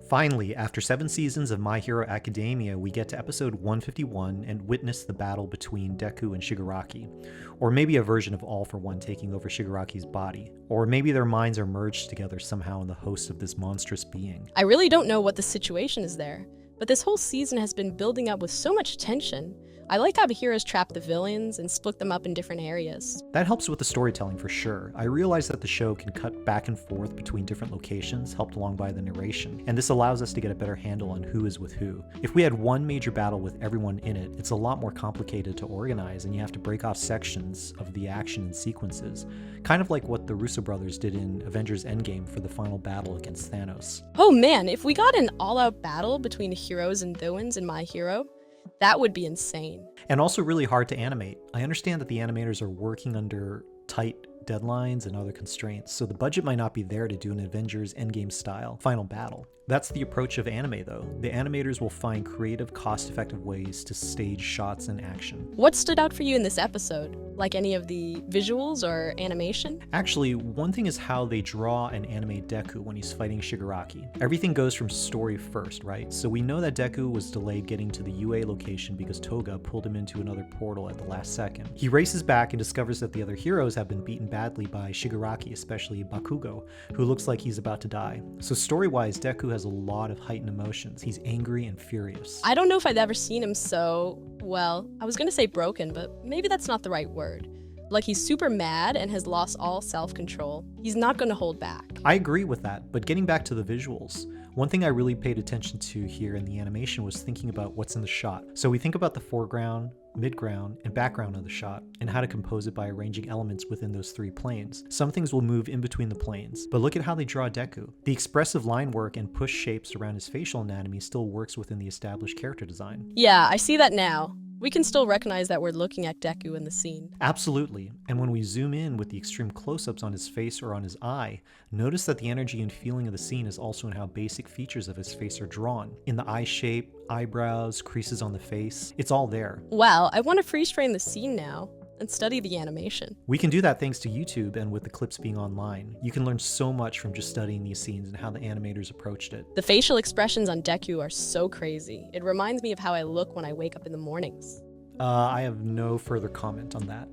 Finally, after 7 seasons of My Hero Academia, we get to episode 151 and witness the battle between Deku and Shigaraki. Or maybe a version of All for One taking over Shigaraki's body. Or maybe their minds are merged together somehow in the host of this monstrous being. I really don't know what the situation is there, but this whole season has been building up with so much tension. I like how the heroes trap the villains and split them up in different areas. That helps with the storytelling for sure. I realize that the show can cut back and forth between different locations, helped along by the narration, and this allows us to get a better handle on who is with who. If we had one major battle with everyone in it, it's a lot more complicated to organize, and you have to break off sections of the action and sequences, kind of like what the Russo brothers did in Avengers Endgame for the final battle against Thanos. Oh man, if we got an all-out battle between heroes and villains in My Hero, that would be insane. And also really hard to animate. I understand that the animators are working under tight deadlines and other constraints, so the budget might not be there to do an Avengers Endgame style final battle. That's the approach of anime though. The animators will find creative, cost-effective ways to stage shots and action. What stood out for you in this episode? Like any of the visuals or animation? Actually, one thing is how they draw and animate Deku when he's fighting Shigaraki. Everything goes from story first, right? So we know that Deku was delayed getting to the UA location because Toga pulled him into another portal at the last second. He races back and discovers that the other heroes have been beaten badly by Shigaraki, especially Bakugo, who looks like he's about to die. So story-wise, Deku has a lot of heightened emotions. He's angry and furious. I don't know if I've ever seen him so, well, I was gonna say broken, but maybe that's not the right word. Like he's super mad and has lost all self-control. He's not gonna hold back. I agree with that, but getting back to the visuals, one thing I really paid attention to here in the animation was thinking about what's in the shot. So we think about the foreground, midground, and background of the shot, and how to compose it by arranging elements within those 3 planes. Some things will move in between the planes, but look at how they draw Deku. The expressive line work and push shapes around his facial anatomy still works within the established character design. Yeah, I see that now. We can still recognize that we're looking at Deku in the scene. Absolutely, and when we zoom in with the extreme close-ups on his face or on his eye, notice that the energy and feeling of the scene is also in how basic features of his face are drawn. In the eye shape, eyebrows, creases on the face, it's all there. Wow, I want to freeze frame the scene now and study the animation. We can do that thanks to YouTube and with the clips being online. You can learn so much from just studying these scenes and how the animators approached it. The facial expressions on Deku are so crazy. It reminds me of how I look when I wake up in the mornings. I have no further comment on that.